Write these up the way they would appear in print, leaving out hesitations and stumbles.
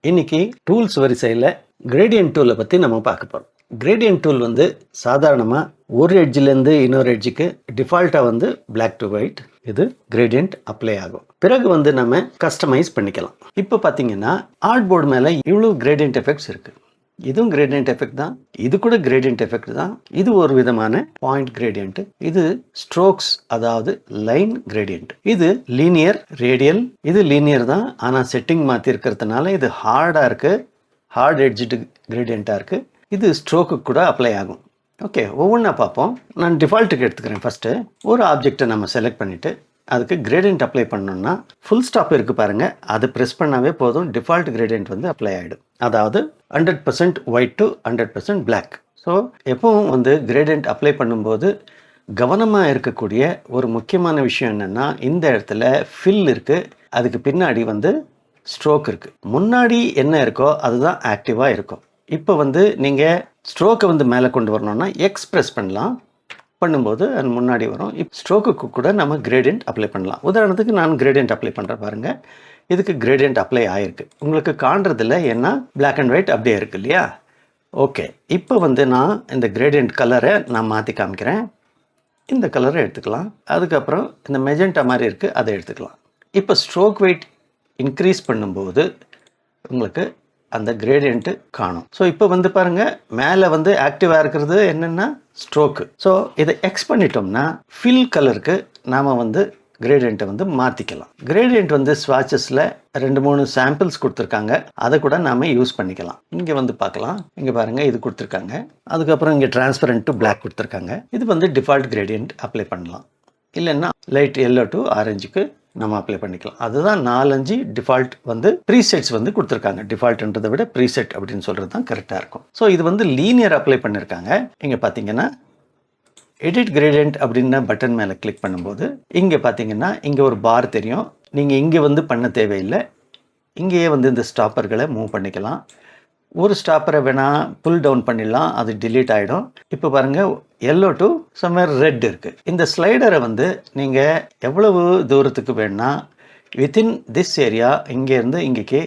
இன்னைக்கு டூல்ஸ் வரிசையில் கிரேடியன்ட் டூலை பற்றி நம்ம பார்க்க போகிறோம். கிரேடியன்ட் டூல் வந்து சாதாரணமாக ஒரு எட்ஜிலேருந்து இன்னொரு எட்ஜுக்கு டிஃபால்ட்டாக வந்து பிளாக் டு ஒயிட் இது கிரேடியன்ட் அப்ளை ஆகும். பிறகு வந்து நம்ம கஸ்டமைஸ் பண்ணிக்கலாம். இப்போ பார்த்தீங்கன்னா ஆர்ட் போர்டு மேலே இவ்வளோ கிரேடியன்ட் எஃபெக்ட்ஸ் இருக்குது. இதுவும் கிரேடியன்ட் எஃபெக்ட் தான், இது கூட கிரேடியன்ட் எஃபெக்ட் தான். இது ஒரு விதமான பாயிண்ட் கிரேடியன்ட், இது ஸ்ட்ரோக்ஸ் அதாவது லைன் கிரேடியன்ட். இது லீனியர் ரேடியல், இது லீனியர் தான், ஆனால் செட்டிங் மாற்றி இருக்கிறதுனால இது ஹார்டாக இருக்குது, ஹார்ட் எட்ஜ்டு கிரேடியண்ட்டாக இருக்குது. இது ஸ்ட்ரோக்கு கூட அப்ளை ஆகும். ஓகே, ஒவ்வொன்றா பார்ப்போம். நான் டிஃபால்ட்டுக்கு எடுத்துக்கிறேன். ஃபஸ்ட்டு ஒரு ஆப்ஜெக்டை நம்ம செலக்ட் பண்ணிவிட்டு அதுக்கு கிரேடியன்ட் அப்ளை பண்ணோம்னா ஃபுல் ஸ்டாப் இருக்குது பாருங்கள், அது ப்ரெஸ் பண்ணாவே போதும், டிஃபால்ட் கிரேடியன்ட் வந்து அப்ளை ஆகிடும். அதாவது 100% ஒயிட் டு 100% பிளாக். ஸோ எப்பவும் வந்து கிரேடியன்ட் அப்ளை பண்ணும்போது கவனமாக இருக்கக்கூடிய ஒரு முக்கியமான விஷயம் என்னென்னா, இந்த இடத்துல ஃபில் இருக்குது, அதுக்கு பின்னாடி வந்து ஸ்ட்ரோக் இருக்குது. முன்னாடி என்ன இருக்கோ அதுதான் ஆக்டிவாக இருக்கும். இப்போ வந்து நீங்கள் ஸ்ட்ரோக்கை வந்து மேலே கொண்டு வரணும்னா எக்ஸ்ப்ரெஸ் பண்ணலாம், பண்ணும்போது அது முன்னாடி வரும். இப்போ ஸ்ட்ரோக்குக்கு கூட நம்ம கிரேடியன்ட் அப்ளை பண்ணலாம். உதாரணத்துக்கு நான் கிரேடியன்ட் அப்ளை பண்ணுறேன் பாருங்கள், இதுக்கு கிரேடியன்ட் அப்ளை ஆகிருக்கு. உங்களுக்கு காண்றதில்ல, ஏன்னா பிளாக் அண்ட் ஒயிட் அப்படியே இருக்குது இல்லையா? ஓகே, இப்போ வந்து நான் இந்த கிரேடியன்ட் கலரை நான் மாற்றி காமிக்கிறேன். இந்த கலரை எடுத்துக்கலாம். அதுக்கப்புறம் இந்த மெஜெண்டா மாதிரி இருக்குது, அதை எடுத்துக்கலாம். இப்போ ஸ்ட்ரோக் வெயிட் இன்க்ரீஸ் பண்ணும்போது உங்களுக்கு அந்த கிரேடியன்ட்டு காணும். ஸோ இப்போ வந்து பாருங்கள், மேலே வந்து ஆக்டிவாக இருக்கிறது என்னென்னா ஸ்ட்ரோக்கு. ஸோ இதை எக்ஸ் பண்ணிட்டோம்னா ஃபில் கலருக்கு நாம் வந்து கிரேடியண்ட்டை வந்து மாற்றிக்கலாம். கிரேடியண்ட் வந்து ஸ்வாட்சஸில் 2-3 சாம்பிள்ஸ் கொடுத்துருக்காங்க, அதை கூட நாம் யூஸ் பண்ணிக்கலாம். இங்கே வந்து பார்க்கலாம், இங்கே பாருங்கள், இது கொடுத்துருக்காங்க. அதுக்கப்புறம் இங்கே டிரான்ஸ்பரண்ட் டு பிளாக் கொடுத்துருக்காங்க. இது வந்து டிஃபால்ட் கிரேடியண்ட் அப்ளை பண்ணலாம். இல்லைன்னா லைட் எல்லோ டு ஆரஞ்சுக்கு நம்ம அப்ளை பண்ணிக்கலாம். அதுதான் 4-5 டிஃபால்ட் வந்து ப்ரீசெட்ஸ் வந்து கொடுத்துருக்காங்க. டிஃபால்ட்ன்றதை விட ப்ரீசெட் அப்படின்னு சொல்கிறது தான் கரெக்டாக இருக்கும். ஸோ இது வந்து லீனியர் அப்ளை பண்ணியிருக்காங்க. இங்கே பார்த்தீங்கன்னா எடிட் கிரேடியன்ட் அப்படின்ன பட்டன் மேலே கிளிக் பண்ணும்போது இங்கே பார்த்தீங்கன்னா இங்கே ஒரு பார் தெரியும். நீங்கள் இங்கே வந்து பண்ண தேவையில்லை, இங்கேயே வந்து இந்த ஸ்டாப்பர்களை மூவ் பண்ணிக்கலாம். ஒரு ஸ்டாப்பரை வேணால் புல் டவுன் பண்ணிடலாம், அது டிலீட் ஆகிடும். இப்போ பாருங்கள், எல்லோ டு சம்வேர் ரெட் இருக்குது. இந்த ஸ்லைடரை வந்து நீங்கள் எவ்வளவு தூரத்துக்கு வேணால் வித்தின் திஸ் ஏரியா இங்கேருந்து இங்கேக்கு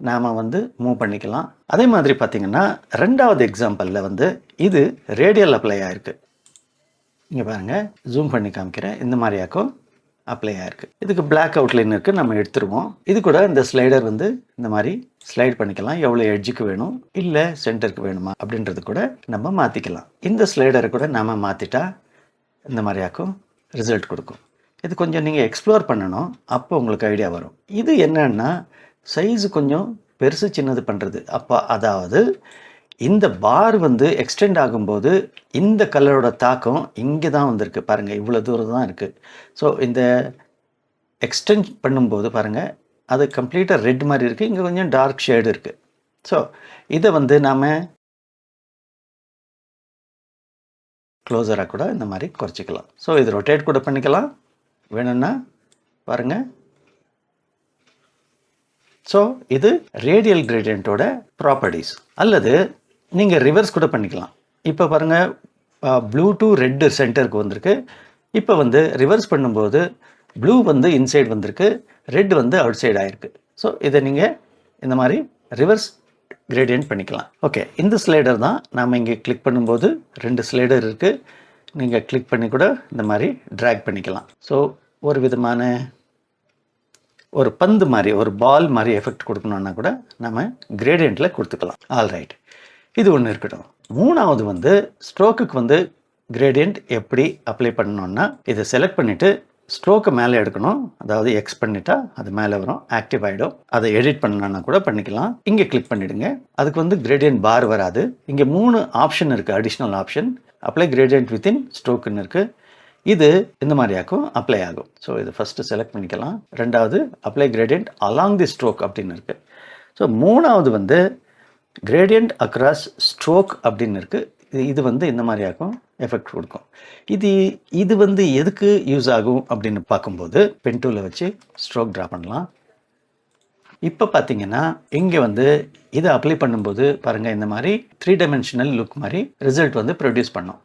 நாம் வந்து மூவ் பண்ணிக்கலாம். அதே மாதிரி பார்த்திங்கன்னா ரெண்டாவது எக்ஸாம்பிளில் வந்து இது ரேடியல் அப்ளை ஆகிருக்கு. இங்கே பாருங்கள், ஜூம் பண்ணி காமிக்கிறேன், இந்த மாதிரியாக்கும் அப்ளை ஆகிருக்கு. இதுக்கு பிளாக் அவுட்லைன் இருக்குது, நம்ம எடுத்துருவோம். இது கூட இந்த ஸ்லைடர் வந்து இந்த மாதிரி ஸ்லைட் பண்ணிக்கலாம். எவ்வளோ எட்ஜுக்கு வேணும், இல்லை சென்டருக்கு வேணுமா அப்படின்றது கூட நம்ம மாற்றிக்கலாம். இந்த ஸ்லைடரை கூட நாம் மாற்றிட்டா இந்த மாதிரியாக்கும் ரிசல்ட் கொடுக்கும். இது கொஞ்சம் நீங்கள் எக்ஸ்ப்ளோர் பண்ணணும், அப்போ உங்களுக்கு ஐடியா வரும். இது என்னன்னா சைஸு கொஞ்சம் பெருசு சின்னது பண்ணுறது. அப்போ அதாவது இந்த பார் வந்து எக்ஸ்டெண்ட் ஆகும்போது இந்த கலரோட தாக்கம் இங்கே தான் வந்திருக்கு பாருங்கள், இவ்வளோ தூரம் தான் இருக்குது. ஸோ இந்த எக்ஸ்டெண்ட் பண்ணும்போது பாருங்கள், அது கம்ப்ளீட்டாக ரெட் மாதிரி இருக்குது, இங்கே கொஞ்சம் டார்க் ஷேடு இருக்குது. ஸோ இதை வந்து நாம் க்ளோஸராக கூட இந்த மாதிரி குறைச்சிக்கலாம். ஸோ இது ரொட்டேட் கூட பண்ணிக்கலாம் வேணும்னா பாருங்கள். ஸோ இது ரேடியல் கிரேடியண்ட்டோட ப்ராப்பர்ட்டிஸ். அல்லது நீங்கள் ரிவர்ஸ் கூட பண்ணிக்கலாம். இப்போ பாருங்கள், ப்ளூ டு ரெட்டு சென்டருக்கு வந்திருக்கு. இப்போ வந்து ரிவர்ஸ் பண்ணும்போது ப்ளூ வந்து இன்சைட் வந்திருக்கு, ரெட் வந்து அவுட் சைட் ஆகிருக்கு. ஸோ இதை நீங்கள் இந்த மாதிரி ரிவர்ஸ் கிரேடியன்ட் பண்ணிக்கலாம். ஓகே, இந்த ஸ்லைடர் தான் நாம் இங்கே கிளிக் பண்ணும்போது 2 ஸ்லைடர் இருக்குது, நீங்கள் கிளிக் பண்ணி கூட இந்த மாதிரி ட்ராக் பண்ணிக்கலாம். ஸோ ஒரு விதமான ஒரு பந்து மாதிரி, ஒரு பால் மாதிரி எஃபெக்ட் கொடுக்கணுன்னா கூட நம்ம கிரேடியண்ட்டில் கொடுத்துக்கலாம். ஆல்ரைட், இது ஒன்று இருக்கட்டும். மூணாவது வந்து ஸ்ட்ரோக்குக்கு வந்து கிரேடியண்ட் எப்படி அப்ளை பண்ணணுன்னா, இதை செலக்ட் பண்ணிவிட்டு ஸ்ட்ரோக்கை மேலே எடுக்கணும். அதாவது எக்ஸ் பண்ணிட்டா அது மேலே வரும், ஆக்டிவ் ஆகிடும். அதை எடிட் பண்ணணுன்னா கூட பண்ணிக்கலாம். இங்கே கிளிக் பண்ணிவிடுங்க, அதுக்கு வந்து கிரேடியன்ட் பார் வராது. இங்கே 3 ஆப்ஷன் இருக்குது, additional option. Apply gradient within ஸ்ட்ரோக்குன்னு இருக்குது, இது இந்த மாதிரியாக்கும் அப்ளை ஆகும். ஸோ இது ஃபஸ்ட்டு செலக்ட் பண்ணிக்கலாம். ரெண்டாவது apply gradient along the stroke அப்படின்னு இருக்குது. ஸோ மூணாவது வந்து கிரேடியன்ட் அக்ராஸ் ஸ்ட்ரோக் அப்படின்னு இருக்குது. இது வந்து இந்த மாதிரியாக்கும் எஃபெக்ட் கொடுக்கும். இது வந்து எதுக்கு யூஸ் ஆகும் அப்படின்னு பார்க்கும்போது பென் டூலை வச்சு ஸ்ட்ரோக் ட்ரா பண்ணலாம். இப்போ பார்த்தீங்கன்னா இங்கே வந்து இதை அப்ளை பண்ணும்போது பாருங்கள், இந்த மாதிரி 3 டைமென்ஷனல் லுக் மாதிரி ரிசல்ட் வந்து ப்ரொடியூஸ் பண்ணோம்.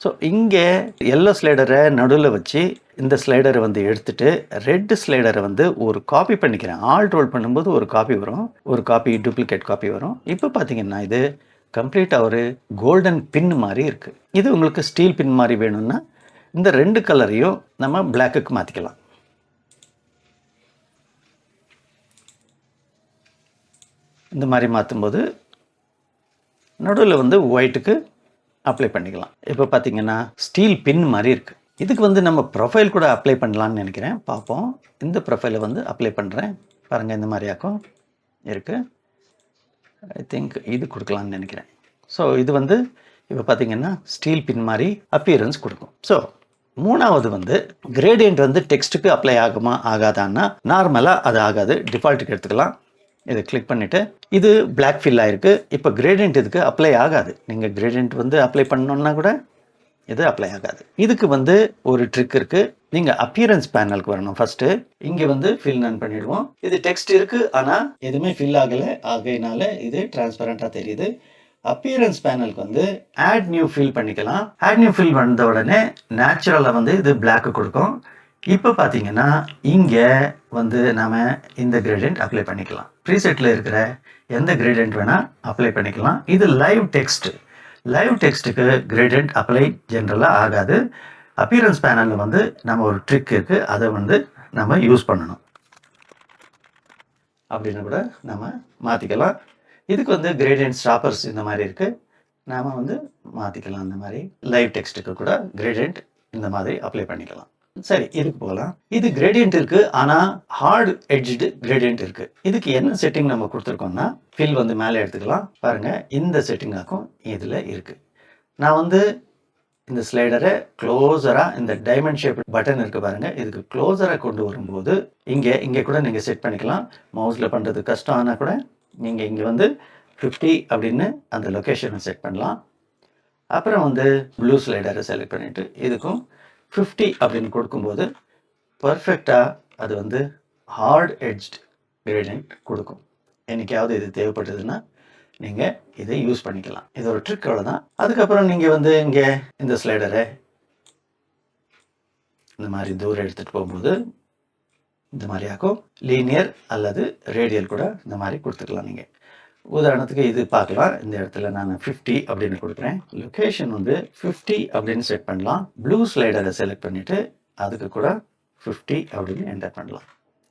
ஸோ இங்கே எல்லோ ஸ்லைடரை நடுவில் வச்சு இந்த ஸ்லைடரை வந்து எடுத்துட்டு ரெட் ஸ்லைடரை வந்து ஒரு காப்பி பண்ணிக்கிறேன். ஆல்ட் ரோல் பண்ணும்போது ஒரு காப்பி வரும், ஒரு காப்பி டூப்ளிகேட் காப்பி வரும். இப்போ பார்த்தீங்கன்னா இது கம்ப்ளீட்டாக ஒரு கோல்டன் பின் மாதிரி இருக்குது. இது உங்களுக்கு ஸ்டீல் பின் மாதிரி வேணும்னா இந்த 2 கலரையும் நம்ம பிளாக்குக்கு மாற்றிக்கலாம். இந்த மாதிரி மாற்றும்போது நடுவில் வந்து ஒயிட்டுக்கு அப்ளை பண்ணிக்கலாம். இப்போ பார்த்தீங்கன்னா ஸ்டீல் பின் மாதிரி இருக்குது. இதுக்கு வந்து நம்ம ப்ரொஃபைல் கூட அப்ளை பண்ணலான்னு நினைக்கிறேன். பார்ப்போம். இந்த ப்ரொஃபைலை வந்து அப்ளை பண்ணுறேன். பாருங்கள், இந்த மாதிரியாக்கும் இருக்குது. ஐ திங்க் இது கொடுக்கலான்னு நினைக்கிறேன். ஸோ இது வந்து இப்போ பார்த்தீங்கன்னா ஸ்டீல் பின் மாதிரி அப்பியரன்ஸ் கொடுக்கும். ஸோ 3வது வந்து கிரேடியன்ட் வந்து டெக்ஸ்ட்டுக்கு அப்ளை ஆகுமா ஆகாதான்னா நார்மலாக அது ஆகாது. டிஃபால்ட்டுக்கு எடுத்துக்கலாம். இதை கிளிக் பண்ணிவிட்டு இது பிளாக் ஃபில் ஆகிருக்கு. இப்போ கிரேடியன்ட் இதுக்கு அப்ளை ஆகாது. நீங்கள் கிரேடியன்ட் வந்து அப்ளை பண்ணணுன்னா கூட இது அப்ளை ஆகாது. இதுக்கு வந்து ஒரு ட்ரிக் இருக்குது. நீங்கள் அப்பியரன்ஸ் பேனலுக்கு வரணும். ஃபஸ்ட்டு இங்கே வந்து ஃபில் நன் பண்ணிவிடுவோம். இது டெக்ஸ்ட் இருக்குது, ஆனால் எதுவுமே ஃபில் ஆகலை. ஆகையினால இது டிரான்ஸ்பரண்ட்டாக தெரியுது. அப்பியரன்ஸ் பேனலுக்கு வந்து ஆட் நியூ ஃபில் பண்ணிக்கலாம். ஆட் நியூ ஃபில் வந்த உடனே நேச்சுரலாக வந்து இது பிளாக்கு கொடுக்கும். இப்போ பார்த்தீங்கன்னா இங்கே வந்து நாம் இந்த கிரேடியன்ட் அப்ளை பண்ணிக்கலாம். ப்ரீசெட்டில் இருக்கிற எந்த கிரேடியன்ட் வேணால் அப்ளை பண்ணிக்கலாம். இது லைவ் டெக்ஸ்ட். லைவ் டெக்ஸ்ட்டுக்கு கிரேடியன்ட் அப்ளை ஜென்ரலாக ஆகாது. அப்பியரன்ஸ் பேனலில் வந்து நம்ம ஒரு ட்ரிக் இருக்குது, அதை வந்து நம்ம யூஸ் பண்ணணும். அப்படின்னு கூட நம்ம மாற்றிக்கலாம். இதுக்கு வந்து கிரேடியன்ட் ஸ்டாப்பர்ஸ் இந்த மாதிரி இருக்குது. நாம் வந்து மாற்றிக்கலாம். இந்த மாதிரி லைவ் டெக்ஸ்ட்டுக்கு கூட கிரேடியன்ட் இந்த மாதிரி அப்ளை பண்ணிக்கலாம். சரி, இதுக்கு போகலாம். இது கிரேடியன்ட் இருக்குது, ஆனால் ஹார்ட் எட்ஜ்டு கிரேடியன்ட் இருக்குது. இதுக்கு என்ன செட்டிங் நம்ம கொடுத்துருக்கோம்னா ஃபில் வந்து மேலே எடுத்துக்கலாம். பாருங்கள், இந்த செட்டிங்காக்கும் இதில் இருக்குது. நான் வந்து இந்த ஸ்லைடரை க்ளோஸராக இந்த டைமண்ட் ஷேப் பட்டன் இருக்குது பாருங்கள், இதுக்கு க்ளோஸராக கொண்டு வரும்போது இங்கே கூட நீங்கள் செட் பண்ணிக்கலாம். மவுஸில் பண்ணுறது கஷ்டம் ஆனால் கூட நீங்கள் இங்கே வந்து 50 அப்படின்னு அந்த லொக்கேஷனை செட் பண்ணலாம். அப்புறம் வந்து ப்ளூ ஸ்லைடரை செலக்ட் பண்ணிவிட்டு இதுக்கும் 50 அப்படின்னு கொடுக்கும்போது பர்ஃபெக்டாக அது வந்து ஹார்ட் எட்ஜ்ட் கிரேடியன்ட் கொடுக்கும். என்னைக்காவது இது தேவைப்பட்டதுன்னா நீங்கள் இதை யூஸ் பண்ணிக்கலாம். இது ஒரு ட்ரிக் அவ்வளோதான். அதுக்கப்புறம் நீங்கள் வந்து இங்கே இந்த ஸ்லைடரை இந்த மாதிரி தூரம் எடுத்துகிட்டு போகும்போது இந்த மாதிரியாக்கும் லீனியர் அல்லது ரேடியல் கூட இந்த மாதிரி கொடுத்துக்கலாம். நீங்கள் உதாரணத்துக்கு இது பார்க்கலாம். இந்த இடத்துல நான் 50 அப்படின்னு கொடுக்குறேன். லொக்கேஷன் வந்து 50 அப்படின்னு செட் பண்ணலாம். ப்ளூ ஸ்லைடரை செலக்ட் பண்ணிவிட்டு அதுக்கு கூட 50 அப்படின்னு என்டர் பண்ணலாம்.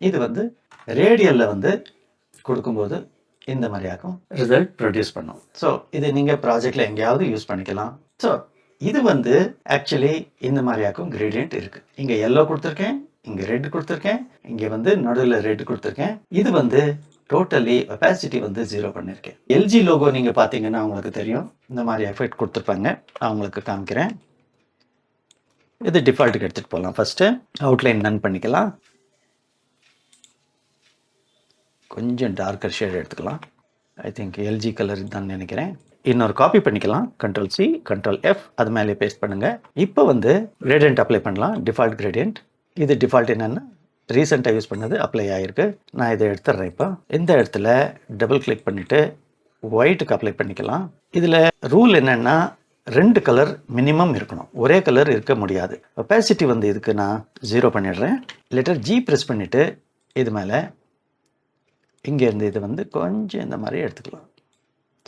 இது வந்து ரேடியலில் வந்து கொடுக்கும்போது இந்த மாதிரியாக்கும் ரிசல்ட் ப்ரொடியூஸ் பண்ணும். ஸோ இது நீங்கள் ப்ராஜெக்டில் எங்கேயாவது யூஸ் பண்ணிக்கலாம். ஸோ இது வந்து ஆக்சுவலி இந்த மாதிரியாக்கும் கிரேடியன்ட் இருக்குது. இங்கே எல்லோ கொடுத்துருக்கேன், இங்கே ரெட் கொடுத்துருக்கேன், இங்கே வந்து நடுவில் ரெட் கொடுத்துருக்கேன். இது வந்து டோட்டலி ஒபாசிட்டி வந்து 0 பண்ணியிருக்கேன். எல்ஜி லோகோ நீங்கள் பார்த்தீங்கன்னா உங்களுக்கு தெரியும். இந்த மாதிரி எஃபெக்ட் கொடுத்துருப்பாங்க. அவங்களுக்கு காமிக்கிறேன். இது டிஃபால்ட்டுக்கு எடுத்துகிட்டு போகலாம். ஃபஸ்ட்டு அவுட்லைன் நன் பண்ணிக்கலாம். கொஞ்சம் டார்க்கர் ஷேட் எடுத்துக்கலாம். ஐ திங்க் எல்ஜி கலர் தான் நினைக்கிறேன். இன்னொரு காப்பி பண்ணிக்கலாம். Ctrl+C Ctrl+F அது மேலே பேஸ்ட் பண்ணுங்கள். இப்போ வந்து கிரேடியன்ட் அப்ளை பண்ணலாம். Default gradient. இது டிஃபால்ட் என்னென்னா ரீசெண்டாக யூஸ் பண்ணது அப்ளை ஆகிருக்கு. நான் இதை எடுத்துடுறேன். இப்போ இந்த இடத்துல டபுள் கிளிக் பண்ணிவிட்டு ஒயிட்டுக்கு அப்ளை பண்ணிக்கலாம். இதில் ரூல் என்னென்னா 2 கலர் மினிமம் இருக்கணும், ஒரே கலர் இருக்க முடியாது. ஒபாசிட்டி வந்து இதுக்கு நான் 0 பண்ணிடுறேன். லெட்டர் G ப்ரெஸ் பண்ணிவிட்டு இது மேலே இங்கேருந்து இது வந்து கொஞ்சம் இந்த மாதிரி எடுத்துக்கலாம்.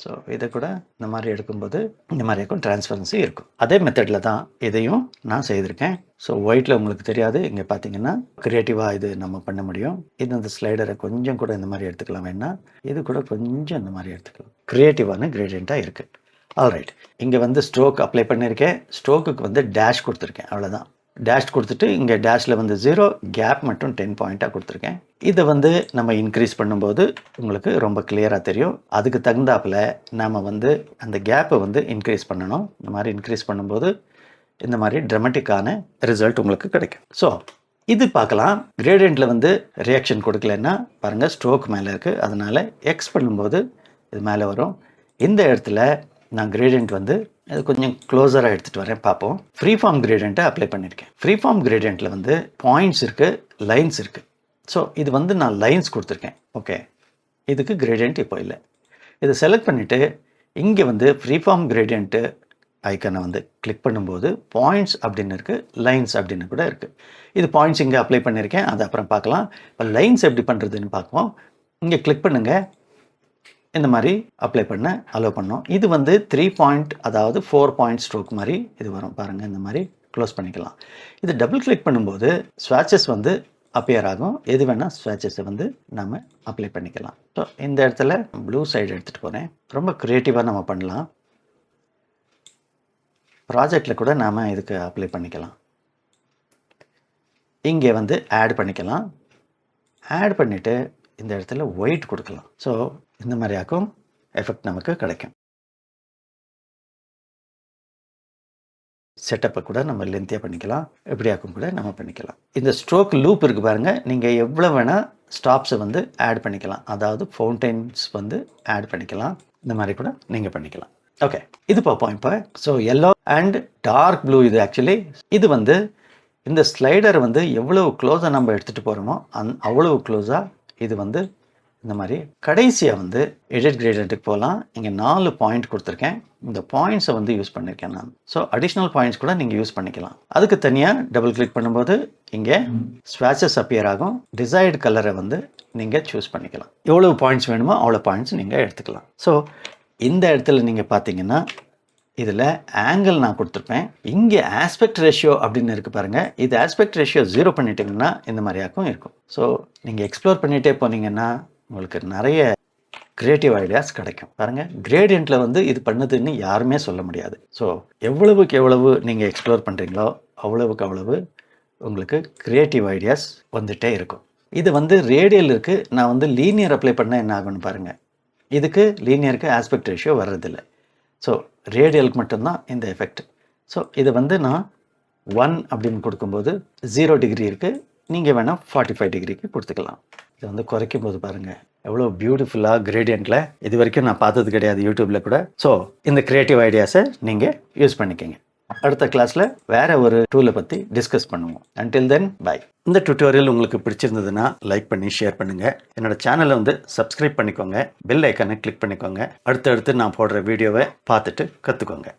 ஸோ இதை கூட இந்த மாதிரி எடுக்கும்போது இந்த மாதிரி இருக்கும், டிரான்ஸ்பரன்சி இருக்கும். அதே மெத்தடில் தான் இதையும் நான் செய்திருக்கேன். ஸோ ஒயிட்டில் உங்களுக்கு தெரியாது. இங்கே பார்த்தீங்கன்னா க்ரியேட்டிவாக இது நம்ம பண்ண முடியும். இது இந்த ஸ்லைடரை கொஞ்சம் கூட இந்த மாதிரி எடுத்துக்கலாம். வேணா இது கூட கொஞ்சம் இந்த மாதிரி எடுத்துக்கலாம். க்ரியேட்டிவான கிரேடியண்ட்டாக இருக்குது. ஆல்ரைட், இங்கே வந்து ஸ்ட்ரோக் அப்ளை பண்ணியிருக்கேன். ஸ்ட்ரோக்குக்கு வந்து டேஷ் கொடுத்துருக்கேன். அவ்வளோதான். டேஷ் கொடுத்துட்டு இங்கே டேஷில் வந்து 0, கேப் மட்டும் 10 பாயிண்ட்டாக கொடுத்துருக்கேன். இதை வந்து நம்ம இன்க்ரீஸ் பண்ணும்போது உங்களுக்கு ரொம்ப கிளியராக தெரியும். அதுக்கு தகுந்தாப்பில் நாம் வந்து அந்த கேப்பை வந்து இன்க்ரீஸ் பண்ணணும். இந்த மாதிரி இன்க்ரீஸ் பண்ணும்போது இந்த மாதிரி ட்ராமட்டிக்கான ரிசல்ட் உங்களுக்கு கிடைக்கும். ஸோ இது பார்க்கலாம். கிரேடியண்ட்டில் வந்து ரியாக்ஷன் கொடுக்கலன்னா பாருங்கள், ஸ்ட்ரோக் மேலே இருக்குது. அதனால் எக்ஸ் பண்ணும்போது இது மேலே வரும். இந்த இடத்துல நான் கிரேடியண்ட் வந்து அது கொஞ்சம் க்ளோஸராக எடுத்துகிட்டு வரேன். பார்ப்போம். ஃப்ரீ ஃபார்ம் கிரேடியண்ட்டை அப்ளை பண்ணியிருக்கேன். ஃப்ரீ ஃபார்ம் கிரேடியண்ட்டில் வந்து பாயிண்ட்ஸ் இருக்குது, லைன்ஸ் இருக்குது. ஸோ இது வந்து நான் லைன்ஸ் கொடுத்துருக்கேன். ஓகே, இதுக்கு கிரேடியண்ட் இப்போ இல்லை. இதை செலக்ட் பண்ணிவிட்டு இங்கே வந்து ஃப்ரீ ஃபார்ம் கிரேடியண்ட்டு ஐக்கனை வந்து கிளிக் பண்ணும்போது பாயிண்ட்ஸ் அப்படின்னு இருக்குது, லைன்ஸ் அப்படின்னு கூட இருக்குது. இது பாயிண்ட்ஸ் இங்கே அப்ளை பண்ணியிருக்கேன், அதை அப்புறம் பார்க்கலாம். இப்போ லைன்ஸ் எப்படி பண்ணுறதுன்னு பார்ப்போம். இங்கே கிளிக் பண்ணுங்கள், இந்த மாதிரி அப்ளை பண்ண அலோவ் பண்ணோம். இது வந்து 3 பாயிண்ட், அதாவது 4 பாயிண்ட் ஸ்ட்ரோக் மாதிரி இது வரும் பாருங்கள். இந்த மாதிரி க்ளோஸ் பண்ணிக்கலாம். இது டபுள் கிளிக் பண்ணும்போது ஸ்வாட்சஸ் வந்து அப்பியர் ஆகும். எது வேணால் ஸ்வாட்சஸை வந்து நம்ம அப்ளை பண்ணிக்கலாம். ஸோ இந்த இடத்துல ப்ளூ சைடு எடுத்துகிட்டு போகிறேன். ரொம்ப க்ரியேட்டிவாக நம்ம பண்ணலாம். ப்ராஜெக்டில் கூட நாம் இதுக்கு அப்ளை பண்ணிக்கலாம். இங்கே வந்து ஆட் பண்ணிக்கலாம். ஆட் பண்ணிவிட்டு இந்த இடத்துல ஒயிட் கொடுக்கலாம். ஸோ இந்த மாதிரியாக்கும் எஃபெக்ட் நமக்கு கிடைக்கும். செட்டப்பை கூட நம்ம லென்த்தியாக பண்ணிக்கலாம், எப்படியாக்கும் கூட நம்ம பண்ணிக்கலாம். இந்த ஸ்ட்ரோக் லூப் இருக்குது பாருங்கள், நீங்கள் எவ்வளோ வேணால் ஸ்டாப்ஸை வந்து ஆட் பண்ணிக்கலாம். அதாவது ஃபவுண்டைன்ஸ் வந்து ஆட் பண்ணிக்கலாம். இந்த மாதிரி கூட நீங்கள் பண்ணிக்கலாம். ஓகே, இது பார்ப்போம் இப்போ. So yellow and dark blue, இது ஆக்சுவலி இது வந்து இந்த ஸ்லைடர் வந்து எவ்வளவு க்ளோஸாக நம்ம எடுத்துகிட்டு போகிறோமோ அவ்வளவு க்ளோஸாக இது வந்து இந்த மாதிரி கடைசியாக வந்து எடிட் கிரேடியன்ட்டுக்கு போகலாம். இங்கே 4 பாயிண்ட் கொடுத்துருக்கேன். இந்த பாயிண்ட்ஸை வந்து யூஸ் பண்ணியிருக்கேன் நான். ஸோ அடிஷ்னல் பாயிண்ட்ஸ் கூட நீங்கள் யூஸ் பண்ணிக்கலாம். அதுக்கு தனியாக டபுள் கிளிக் பண்ணும்போது இங்கே ஸ்வாட்சஸ் அப்பியர் ஆகும். டிசைர்டு கலரை வந்து நீங்கள் சூஸ் பண்ணிக்கலாம். எவ்வளவு பாயிண்ட்ஸ் வேணுமோ அவ்வளோ பாயிண்ட்ஸ் நீங்கள் எடுத்துக்கலாம். ஸோ இந்த இடத்துல நீங்கள் பார்த்தீங்கன்னா இதில் ஆங்கிள் நான் கொடுத்துருப்பேன். இங்கே ஆஸ்பெக்ட் ரேஷியோ அப்படின்னு இருக்குது பாருங்கள். இது ஆஸ்பெக்ட் ரேஷியோ 0 பண்ணிட்டீங்கன்னா இந்த மாதிரியாக்கும் இருக்கும். ஸோ நீங்கள் எக்ஸ்ப்ளோர் பண்ணிகிட்டே போனீங்கன்னா உங்களுக்கு நிறைய க்ரியேட்டிவ் ஐடியாஸ் கிடைக்கும். பாருங்கள், கிரேடியண்ட்டில் வந்து இது பண்ணுதுன்னு யாருமே சொல்ல முடியாது. ஸோ எவ்வளவுக்கு எவ்வளவு நீங்கள் எக்ஸ்ப்ளோர் பண்ணுறீங்களோ அவ்வளவுக்கு அவ்வளவு உங்களுக்கு க்ரியேட்டிவ் ஐடியாஸ் வந்துகிட்டே இருக்கும். இது வந்து ரேடியல் இருக்குது. நான் வந்து லீனியர் அப்ளை பண்ணால் என்ன ஆகும்னு பாருங்கள். இதுக்கு லீனியருக்கு ஆஸ்பெக்ட் ரேஷியோ வர்றதில்லை. ஸோ ரேடியலுக்கு மட்டும்தான் இந்த எஃபெக்ட். ஸோ இதை வந்து நான் 1 அப்படின்னு கொடுக்கும்போது 0 டிகிரி இருக்குது. நீங்கள் வேணால் 45 டிகிரிக்கு கொடுத்துக்கலாம். இதை வந்து குறைக்கும் போது பாருங்கள் எவ்வளோ பியூட்டிஃபுல்லாக கிரேடியண்ட்டில் இது வரைக்கும் நான் பார்த்தது கிடையாது யூடியூப்பில் கூட. ஸோ இந்த க்ரியேட்டிவ் ஐடியாஸை நீங்கள் யூஸ் பண்ணிக்கங்க. அடுத்த கிளாஸில் வேறு ஒரு டூலை பற்றி டிஸ்கஸ் பண்ணுவோம். Until then bye. இந்த டுட்டோரியல் உங்களுக்கு பிடிச்சிருந்ததுன்னா லைக் பண்ணி ஷேர் பண்ணுங்கள். என்னோட சேனலை வந்து சப்ஸ்கிரைப் பண்ணிக்கோங்க. பெல் ஐக்கானை கிளிக் பண்ணிக்கோங்க. அடுத்தடுத்து நான் போடுற வீடியோவை பார்த்துட்டு கற்றுக்கோங்க.